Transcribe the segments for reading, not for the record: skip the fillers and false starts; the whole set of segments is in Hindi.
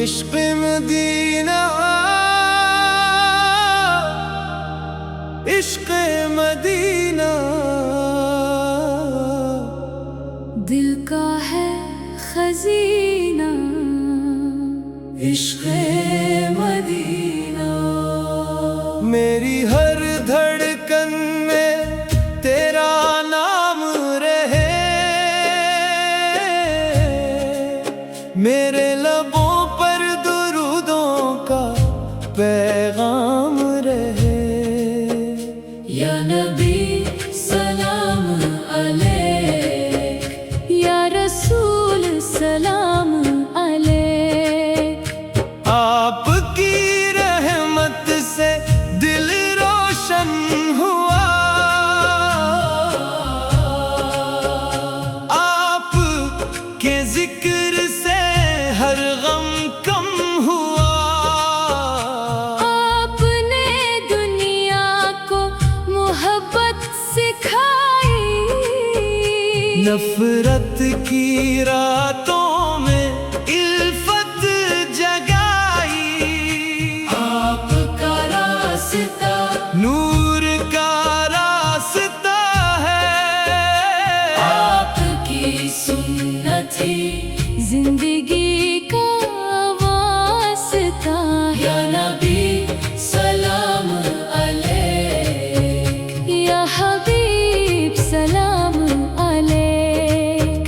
इश्क़ मदीना, इश्क़ मदीना, दिल का है खजीना, इश्क़ मदीना। मेरी हर धड़कन में तेरा नाम रहे, मेरे लबों पर दुरूदों का पैगाम रहे। या नबी सलाम अलैक, या रसूल सलाम अलैक। आपकी रहमत से दिल रोशन हुआ, आपके जिक्र से हर गम कम हुआ। आपने दुनिया को मोहब्बत सिखाई, नफरत की रातों में इल्फत जगाई। आपका रास्ता नूर का रास्ता है, आपकी सुन्नत ही जिंदगी का वास्ता। या नबी सलाम अलैक, या हबीब सलाम अलैक।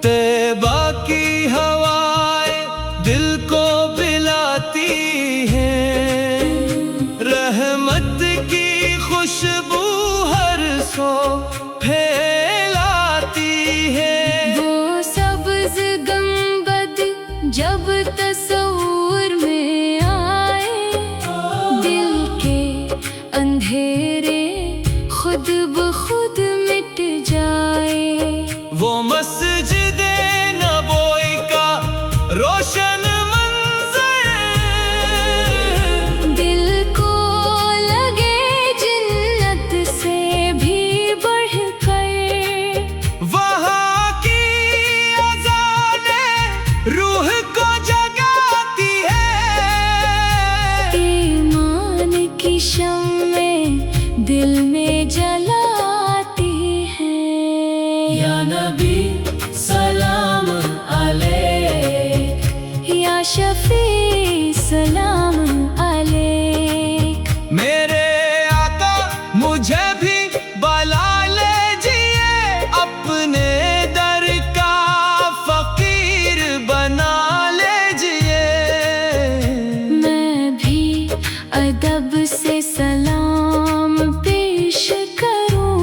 तैबा की हवाएं दिल को पिलाती हैं, रहमत की खुशबू हर सो फैलाती है। वो सब्ज़ गंबद जब तस्वुर में आए, दिल के अंधेरे खुद ब खुद मिट जाए। वो मस्जिदे नबोई का रोशन मंजर, दिल को लगे जन्नत से भी बढ़कर। वहाँ की अज़ानें रूह को जगाती है। ईमान की शम्में दिल में जलाती हैं। या नबी सलाम अलैक, या शफी सलाम अलैक। मेरे आका मुझे भी बुला लीजिए, अपने दर का फकीर बना लीजिए। मैं भी अदब से सलाम पेश करूं,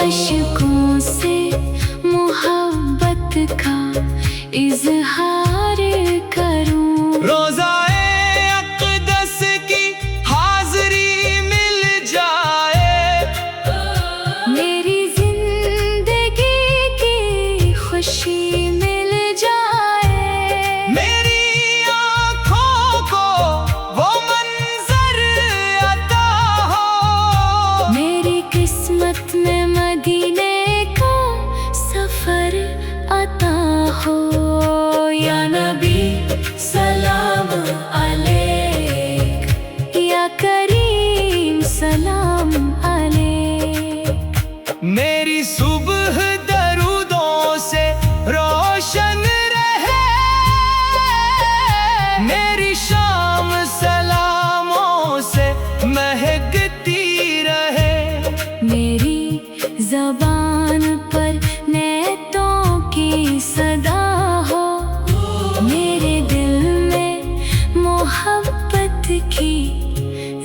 अश्कों से मोहब्बत का इजहार करूं। रोज़ाए अक़दस की हाज़री मिल जाए, मेरी जिंदगी की खुशी मिल जाए। मेरी आँखों को वो मंजर अता हो, मेरी किस्मत में मदीने का सफर अता हो। या नबी सलाम अलैक, या करीम सलाम अलैक। मेरी सुबह दरूदों से रोशन रहे, मेरी शाम सलामों से महकती रहे। मेरी ज़बान पर नेतों की सदा हो, मेरे दिल में मोहब्बत की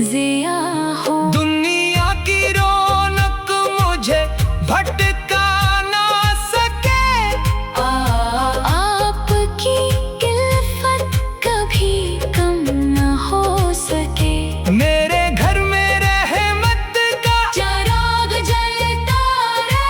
ज़िया हो। दुनिया की रौनक मुझे भटका ना सके, आपकी किल्फत कभी कम न हो सके। मेरे घर में रहमत का चिराग जलता रहे,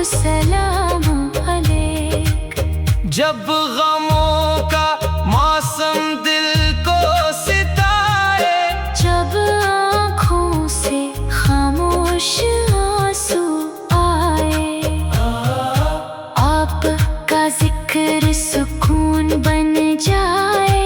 सलाम अलैक। जब गमों का मौसम दिल को सिताए, जब आँखों से खामोश आंसू आए, आपका जिक्र सुकून बन जाए,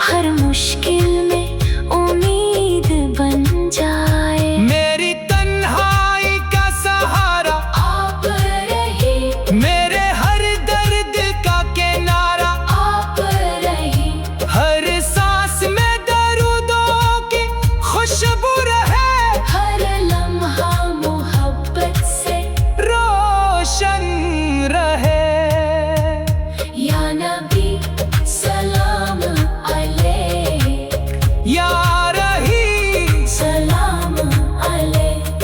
हर मुश्किल में उम्मीद बन जाए। मेरी तन्हाई का सहारा आप रही, मेरे हर दर्द का किनारा आप रही, हर सांस में दरूदों की खुशबू रहे, हर लम्हा मोहब्बत से रोशन रहे। या नबी सलाम अलैक, या रही सलाम अलैक।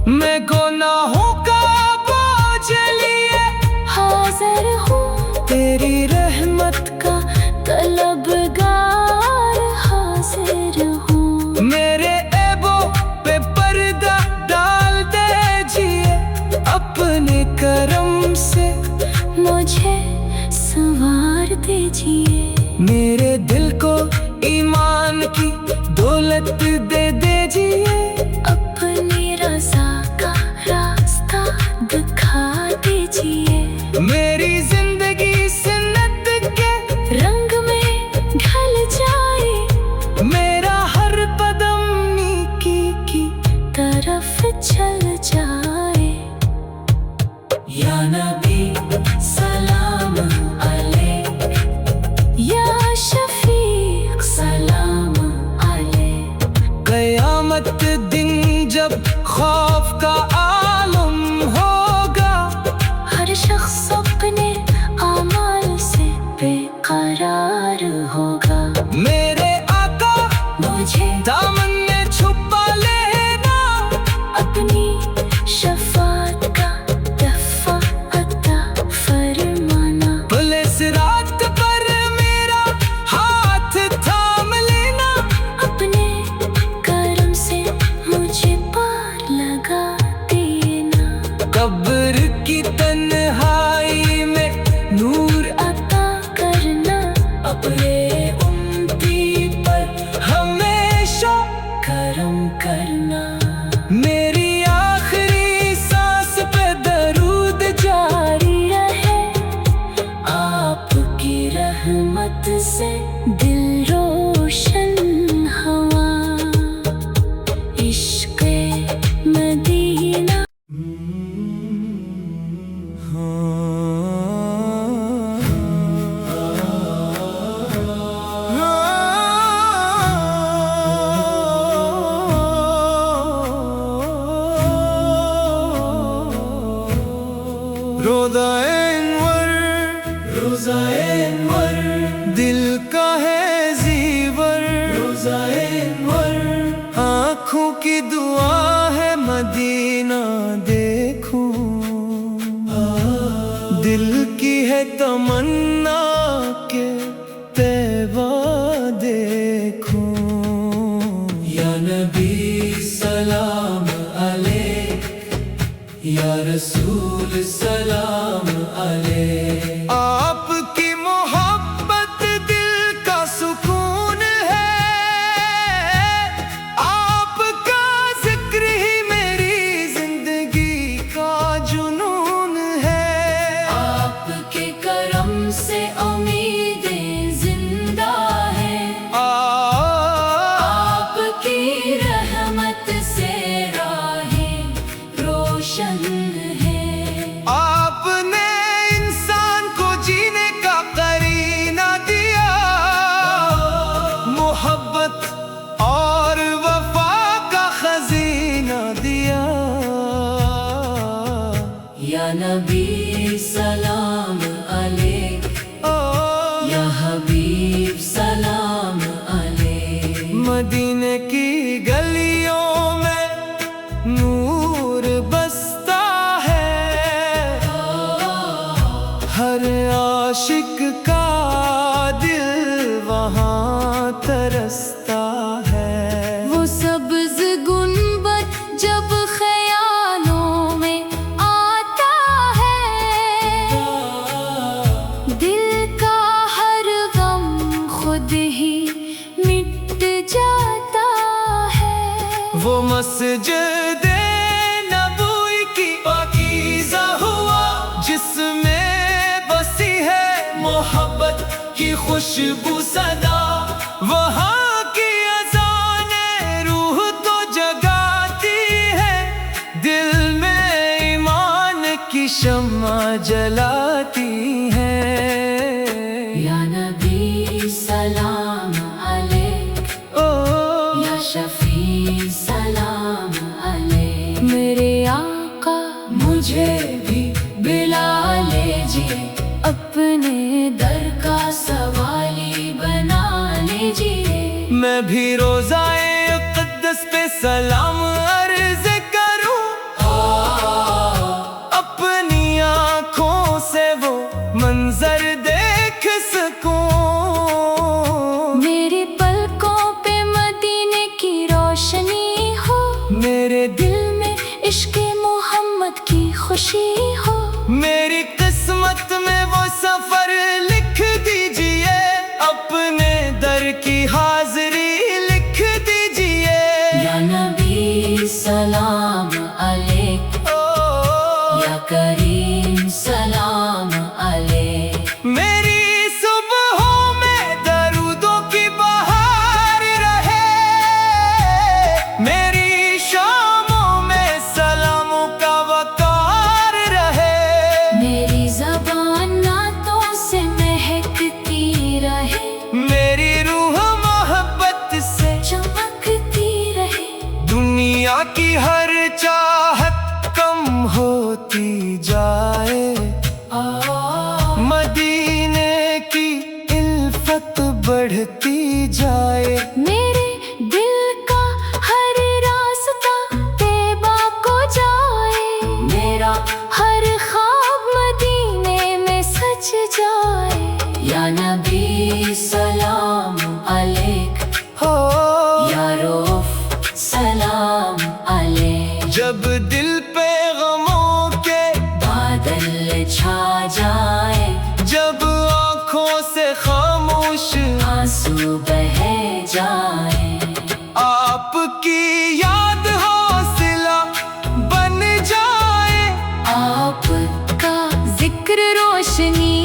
मैं गुनाहों का बोझ लिए हाजिर हूँ तेरी रहमत का तलबगार, हाजिर हूँ मेरे ऐबों पे पर्दा डाल दीजिए, अपने करम से मुझे संवार दीजिए। मेरे दिल को ईमान की दौलत दे दीजिए, अपनी रज़ा का रास्ता दिखा दीजिए। मेरी जिंदगी सुन्नत के रंग में ढल जाए, मेरा हर कदम नेकी की तरफ चल जाए। या नबी सलाम अलैक, या शफीक सलाम अलैक। कयामत दिन जब खौफ का आलम होगा, हर शख्स अपने आमाल से बेकरार होगा। मेरे आका मुझे दामन में छुपा लेना, अपनी शफात का दफ़ा अता फरमाना। पुलिस रात पर मेरा हाथ थाम लेना, अपने करम से मुझे पार लगा देना। कब्र की तन्हाई में नूर अता करना, अपने उम्मती पर हमेशा करम करना। मेरी आखिरी सांस पे दरूद जारी रहे, आपकी रहमत से दिल रोशन हवा। इश्क़े मदीना रोज़ा-ए-अनवर दिल का है ज़ीवर, रोज़ा-ए-अनवर आँखों की दुआ है मदीना देखूं, दिल की है तमन्ना के तैबा देखूं। या नबी सलाम अलैक, या रसूल सलाम अलैक। आपकी मोहब्बत दिल का सुकून है, आपका जिक्र ही मेरी जिंदगी का जुनून है। आपके करम से उम्मीदें जिंदा है, आपकी रहमत से राहें रोशन है। आपने इंसान को जीने का करीना दिया, मोहब्बत और वफा का खजीना दिया। या नबी सलाम अलैक, या हबीब सलाम अलैक। मदीने की गलियों में नूर बसता है, हर आशिक का दिल वहाँ तरसता है। वो सब्ज़ गुंबद जब ख्यालों में आ खुशबू सदा, वहाँ की अज़ाने रूह तो जगाती है, दिल में ईमान की शम्मा जलाती है। या नबी सलाम अलैक, ओ या शफी सलाम अलैक। मेरे आका मुझे भी बिला लीजिए, अपने दर का सवाली बना लीजिए। मैं भी रोज़ाए अक़दस पे सलाम अर्ज़ करूं, अपनी आँखों से वो मंजर देख सकूं। मेरी पलकों पे मदीने की रोशनी हो, मेरे दिल में इश्क़े मोहम्मद की खुशी हो। मेरी किस्मत में वो सफर लिख दीजिए, अपने दर की हाजिरी लिख दीजिए। या नबी सलाम अलैक, या करीम सलाम अलैक। मेरी सुबहों में दरूदों की बहार रहे, मेरी शामों में सलामों का वकार रहे। मेरी ज़बान नातों से महकती रहे, मेरी रूह मोहब्बत से चमकती रहे। दुनिया की हर चाहत कम होती जाए, मदीने की इल्फत बढ़ती जाए। मेरे दिल का हर रास्ता तैबा को जाए, मेरा हर ख्वाब मदीने में सच जाए। या नबी सलाम अलैक, हो या रऊफ सलाम अलैक। जब दिल पे गमों के बादल छा जाए, जब आँखों से खामोश आंसू बह जाए। आपकी याद हौसला बन जाए, आपका जिक्र रोशनी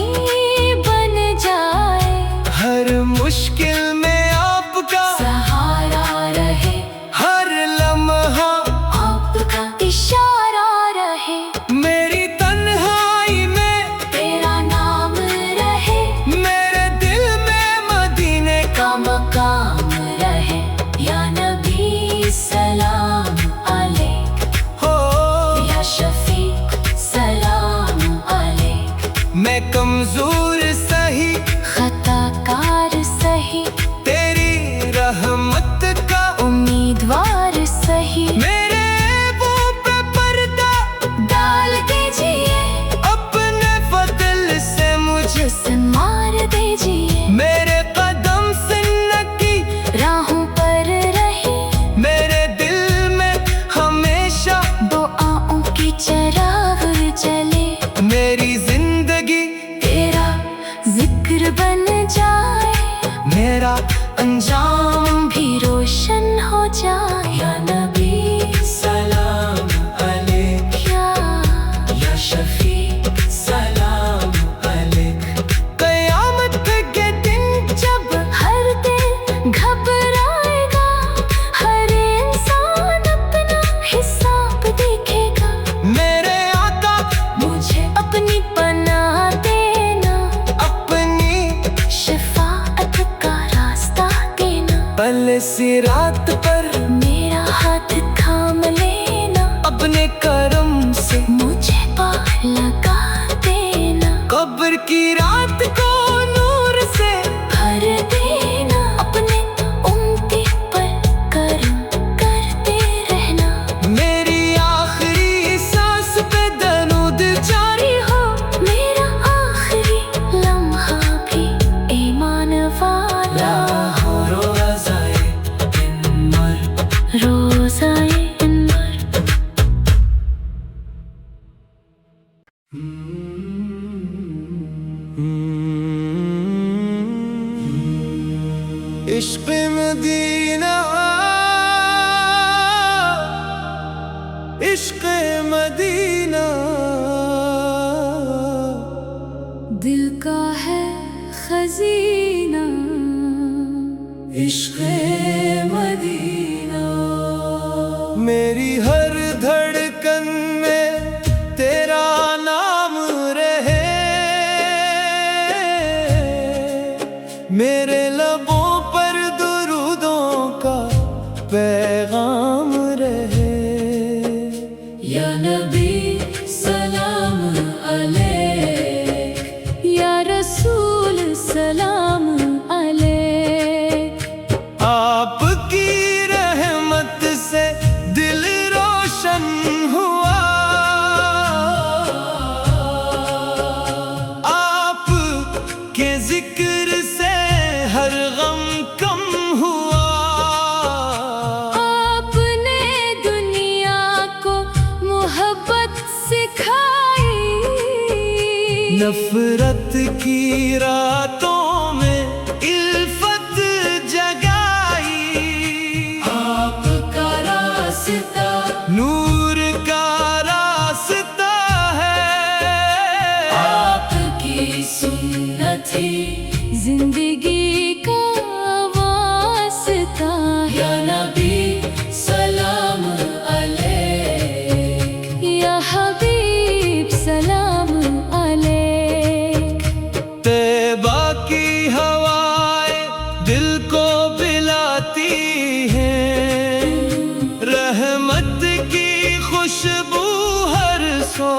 बन जाए। हर मुश्किल में आपका सहारा रहे, हर लम्हा आपका इशारा रहे। मेरी तन्हाई में तेरा नाम रहे, मेरे दिल में मदीने का का मकाम रहे। या नबी सलाम अलैक, हो। या शफीक सलाम अलैक। मैं कमजोर सही, खताकार सही, तेरी रहमत का उम्मीदवार सही। मेरे मुंह पे पर्दा डाल दीजिए, अपने फजल से मुझे, से मार दीजिए। मेरे कदम सुन्नत की राहों पर रहे, मेरे दिल में हमेशा दुआओं की चिराग जले। मेरी जिंदगी तेरा जिक्र बन जाए, मेरा अंजाम भी रोशन हो जाए। या नबी सलाम अलैक, या शफी सलाम अलैक। कयामत के दिन जब हर दिल घबराएगा, हर इंसान अपना हिसाब देखेगा। मेरे आका मुझे अपनी पनाह देना, अपनी शिफाअत का रास्ता देना। पल सिरात पर मेरा हाथ थाम लेना, अपने करम से मुझे पार लगा देना। कब्र की रात को नूर से भर देना, अपने उम्मती पर करम करते रहना। मेरी आखिरी सांस पे दरूद जारी हो मेरा आखिरी लम्हा भी ईमान वाला हो। रोज़ाए इन्मर, रोज़ाए इन्मर। इश्क़ मदीना, इश्क़ मदीना। दिल का है खजीना, नफरत की रातों में इल्फत जगाई। आपका रास्ता नूर का रास्ता है, आपकी सुन्नत ही जिंदगी का वास्ता है। या नबी सलाम अलैक, या हबीब सलाम अलैक। तैबा की हवाएं दिल को पिलाती हैं, रहमत की खुशबू हर सौ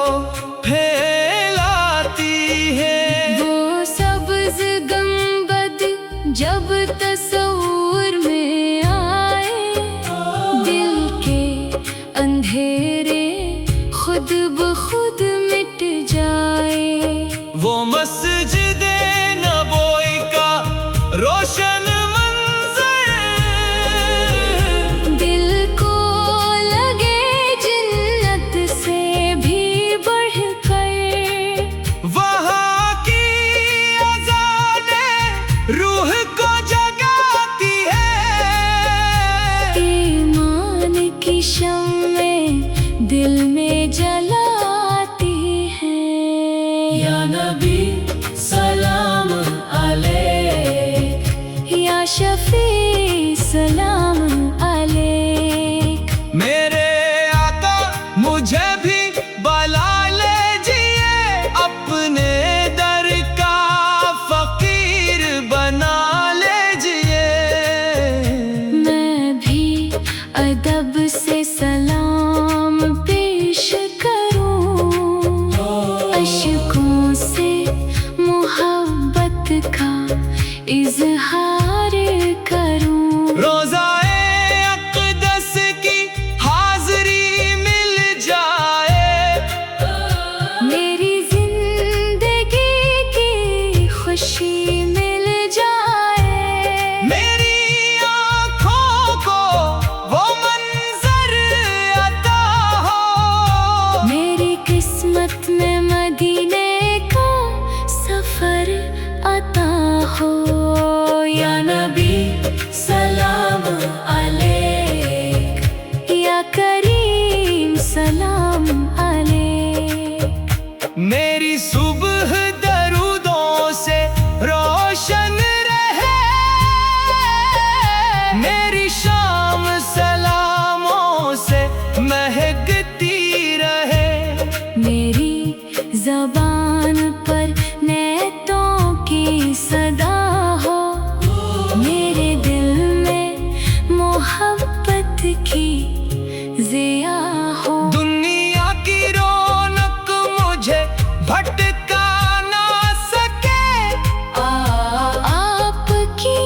फैलाती है। वो सब्ज़ गंबद जब तस्वुर में आए, दिल के अंधेरे खुद ब खुद मिट जाए। वो मस्जिदे नबोई का रोशन मंज़र, दिल को लगे जन्नत से भी बढ़कर। वहाँ की अज़ानें रूह को जगाती है। ईमान की शम्में दिल में जलाती हैं। या नबी सलाम अलैक, या शफी सलाम अलैक। मेरे आका मुझे भी बुला लीजिए, अपने दर का फकीर बना लीजिए। मैं भी अदब से सलाम पेश करूं, अशकों से मोहब्बत का इजहार करूं। रोज़ाए अक़दस की हाज़री मिल जाए, मेरी जिंदगी की खुशी मिल जाए। मेरी आँखों को वो मंज़र अता हो। मेरी किस्मत में मदीने का सफर अता हो। या नबी सलाम अलैक, या करीम सलाम अलैक। मेरी सुबह दरूदों से रोशन रहे, मेरी शाम सलामों से महकती रहे। मेरी ज़बान पर नेतों की सदा हो, मेरे दिल में मोहब्बत की ज़िया हो। दुनिया की रौनक मुझे भटका ना सके, आपकी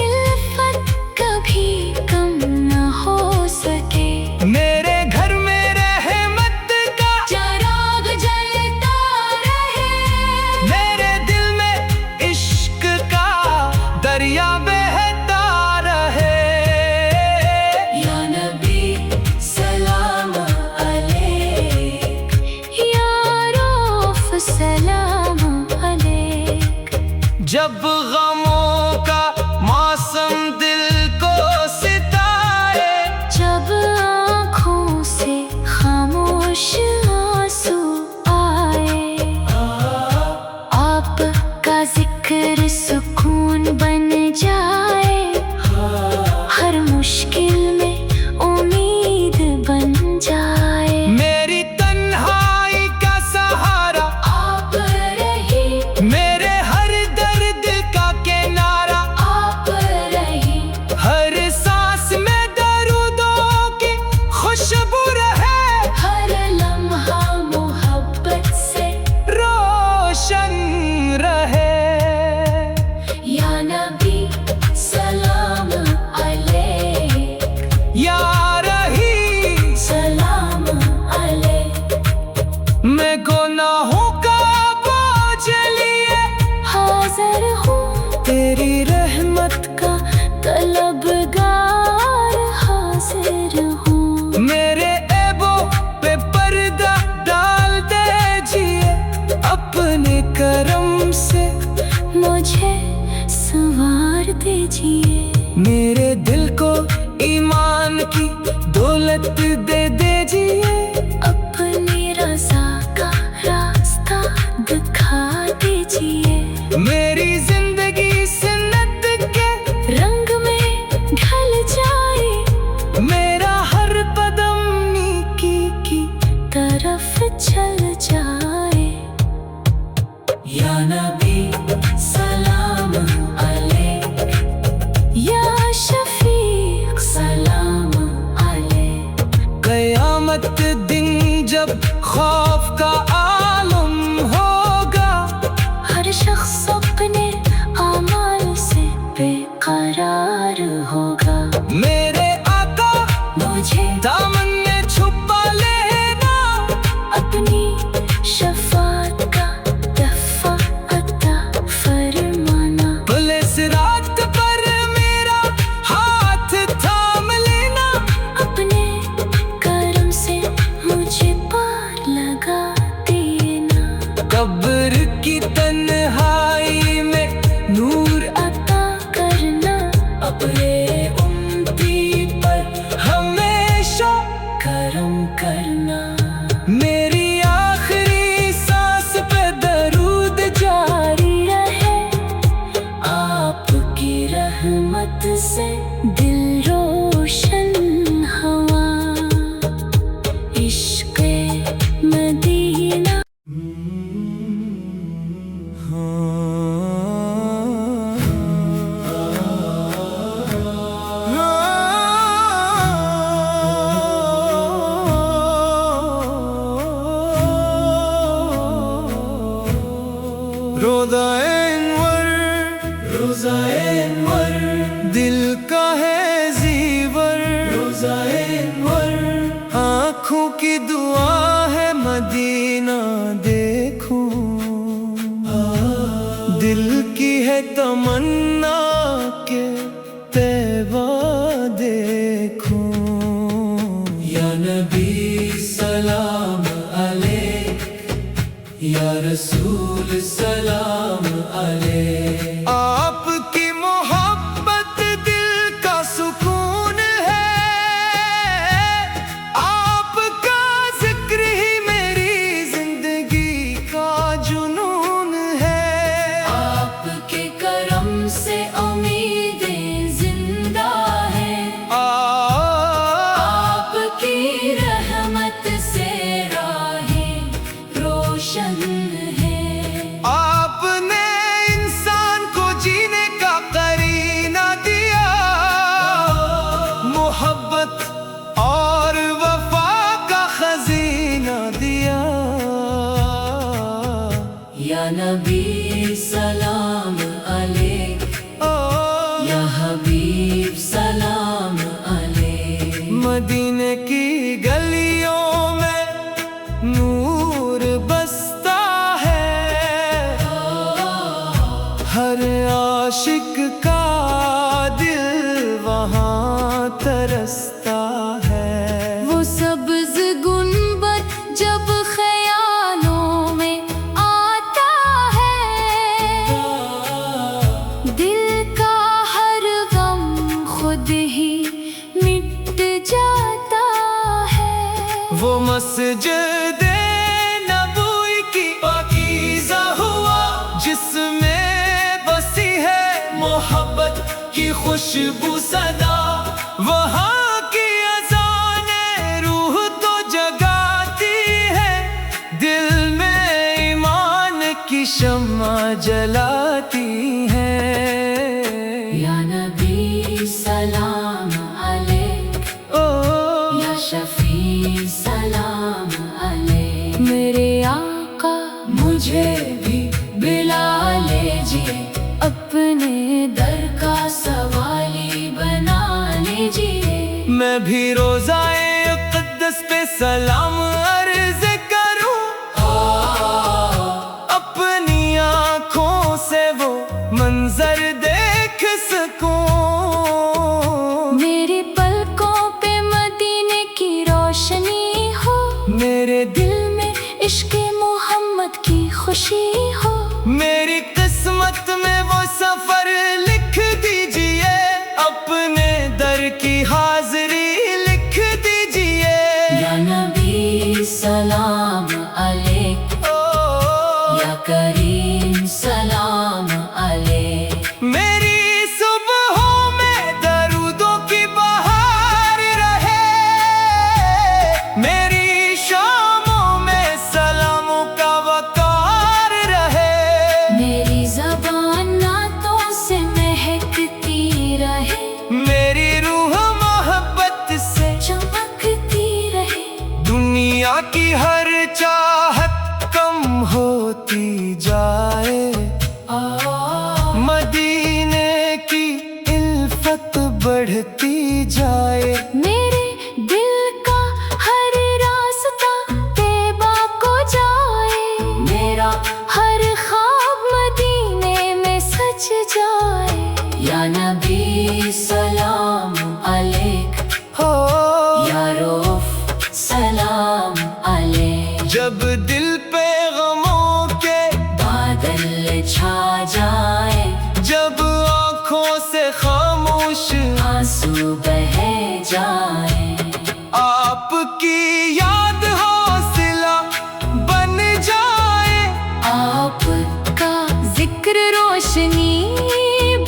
इल्फत कभी कम न हो सके। मेरे घर में रहमत का चिराग जलता रहे, मेरे दिल में इश्क का दरिया बहता रहे। या नबी सलाम अलैक, या रऊफ़ सलाम अलैक। जब गमों का मौसम दिल को सिताए, जब आँखों से खामोश आंसू आए, आपका जिक्र सुकून बन जाए। हर मुश्किल में उम्मीद बन जाए। मेरी तन्हाई का सहारा आप रही, मेरे हर दर्द का किनारा। आप रही, हर सांस में दरूदों की खुशबू रहे, हर लम्हा मोहब्बत से रोशन रहे। या नबी सलाम अलैक, या रही सलाम अलैक। मैं गुनाहों का बोझ लिए हाज़िर हूँ, तेरी रहमत का तलबगार हाज़िर हूँ। मेरे ऐबों पे पर्दा डाल दीजिए, अपने कर दीजिए। मेरे दिल को ईमान की दौलत दे दीजिए। अपनी रज़ा का रास्ता दिखा दीजिए। मेरी जिंदगी सुन्नत के रंग में ढल जाए। मेरा हर कदम नेकी की तरफ चल जाए। या नबी सलाम अलैक, या शफीक सलाम अलैक। क़यामत दिन जब खौफ का आलम होगा, हर शख्स अपने आमाल से बेकरार होगा। मेरे आका मुझे दामन में छुपा लेना। अपनी शफाअत का दफ़ा अता फरमाना। पुलिस रात पर मेरा हाथ थाम लेना। अपने करम से मुझे पार लगा देना। कब्र की तन्हाई में नूर अता करना। अपने उम्मती पर हमेशा करम करना। मेरी आखिरी सांस पे दरूद जारी रहे। आपकी रहमत से दिल रोशन हवा। इश्क़े मदीना। रोज़ाए अनवर दिल का है ज़ीवर। रोज़ाए अनवर आँखों की दुआ है मदीना देखूं। दिल की है तमन्ना के तैबा देखूं। या नबी सलाम अलैक, या रसूल सलाम अलैक। आपकी मोहब्बत दिल का सुकून है। आपका जिक्र ही मेरी जिंदगी का जुनून है। आपके करम से उम्मीदें जिंदा है। आपकी रहमत से राहें रोशन है। आपने इंसान को जीने का करीना दिया। मोहब्बत और वफा का खजीना दिया। या नबी सलाम अलैक, या हबीब सलाम अलैक। मदीने की गलियों में नूर बसता है। हर आशिक का दिल वहाँ तरसता है। वो सब्ज़ गुंबद जब ख्यालों में आता है। दिल का हर गम खुद ही मिट जाता है। वो मस्जिद नबवी की पाकीज़ा हुआ, जिसमें बसी है मोहब्बत की खुशबू सदा। वहाँ की अज़ाने रूह तो जगाती है। दिल में ईमान की शम्मा जलाती है। या नबी सलाम अलैक, या शफी सलाम अलैक। मेरे आका मुझे भी बिला लीजिए। अपने दर का सवाली बना लीजिए। मैं भी रोज़ाए अक़दस पे सलाम अर्ज़ करूं। अपनी आँखों से वो मंजर देख सकूं। मेरी पलकों पे मदीने की रोशनी हो। मेरे दिल में इश्क़े मोहम्मद की खुशी हो। मेरी किस्मत में वो सफर लिख दीजिए। दिल पे गमों के बादल छा जाए, जब आँखों से खामोश आंसू बह जाए। आपकी याद हौसला बन जाए, आपका जिक्र रोशनी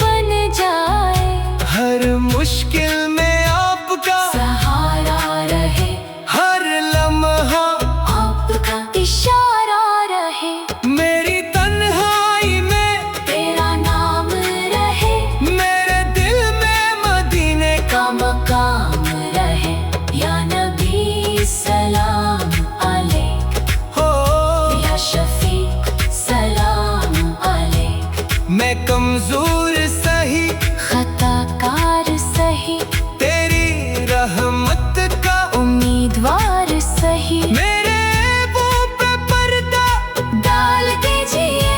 बन जाए। हर मुश्किल में आपका सहारा रहे, हर लम्हा आपका इशारा रहे। मेरी तन्हाई में तेरा नाम रहे, मेरे दिल में मदीने का मकाम रहे। या नबी सलाम अलैक, हो। या शफीक सलाम अलैक। मैं कमजोर सही, खताकार सही, तेरी रहमत का उम्मीदवार सही। मेरे मुंह पे पर्दा डाल दीजिए,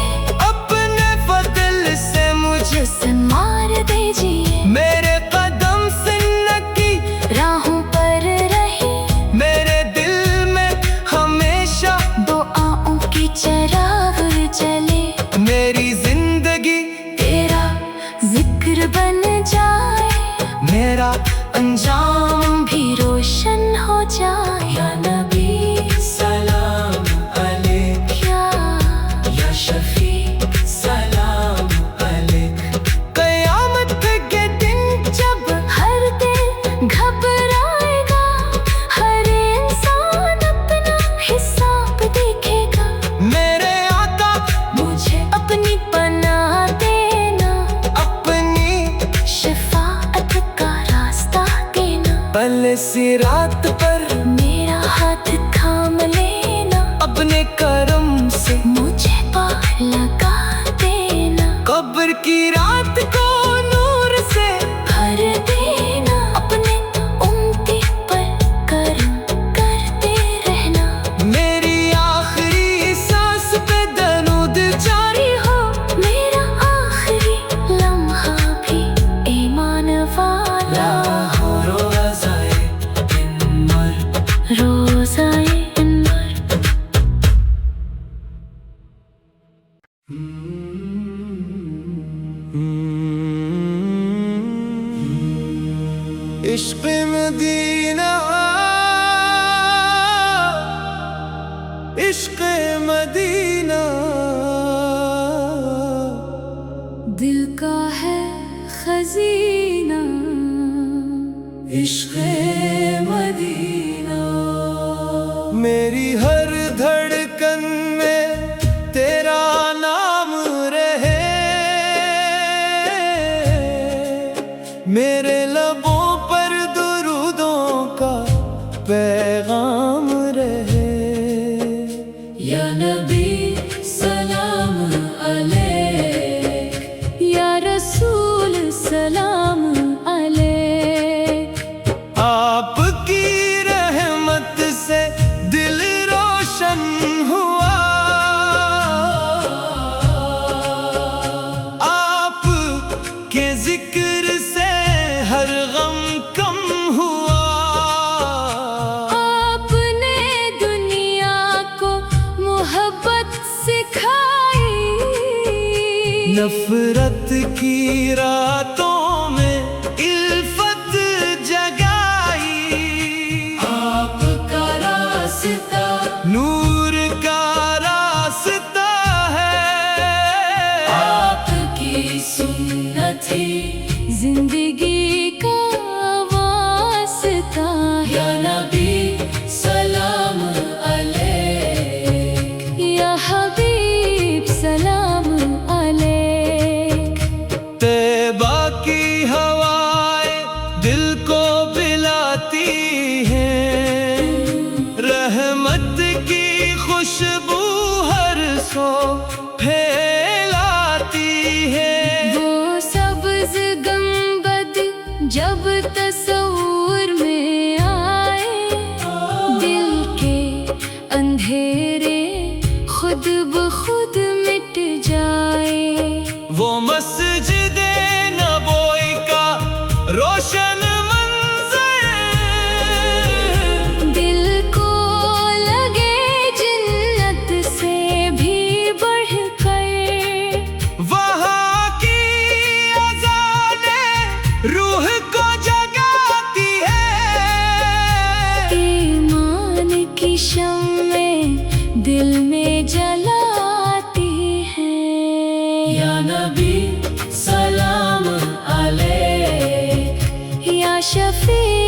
अपने फजल से मुझे से मार दीजिए। मेरे कदम सुन्नत की राहों पर रहे, मेरे दिल में हमेशा दुआओं की चिराग जले। मेरी जिंदगी तेरा जिक्र बन जाए, मेरा अंजाम भी रोशन हो जाए। या नबी सलाम अलैक, या शफीक सलाम अलैक। कयामत के दिन जब हर दिल घबराएगा, हर इंसान अपना हिसाब देखेगा। मेरे आका मुझे अपनी पनाह देना, अपनी शफाअत का रास्ता देना। पल सिरात पर मेरा हाथ थाम लेना, अपने करम से मुझे पार लगा देना। कब्र की रात को नूर से भर देना, अपने उम्मती पर करम करते रहना। मेरी आखिरी सांस पे दरूद जारी हो मेरा आखिरी लम्हा भी ईमान वाला। रोज़ाए इन्मर, रोज़ाए इन्मर। इश्क़ मदीना, इश्क़ मदीना। दिल का है खजीना, इश्क़ मदीना। मेरी हर धड़कन में तेरा नाम रहे, मेरे लबों पर दुरूदों का पैगाम रहे। या नबी सलाम अलैक, या रसूल सलाम अलैक। आपकी रहमत से दिल रोशन हुआ, आपके जिक्र से हर गम कम हुआ। आपने दुनिया को मोहब्बत सिखाई, नफरत की रातों में इल्फत जगाई। आपका रास्ता नूर का रास्ता है, आपकी सुन्नत ही जिंदगी का वास्ता है। या नबी सलाम अलैक, या हबीब सलाम अलैक। तैबा की हवाएं दिल को बिलाती हैं, रहमत की खुशबू हर सो फैलाती है। वो सब्ज गंबद जब तस्वूर में आए, दिल के अंधेरे खुद ब खुद मिट जाए। वो मस्जिदे नबोई का रोशन मंजर, दिल को लगे जन्नत जलाती हैं। या नबी सलाम अलैक, या शफी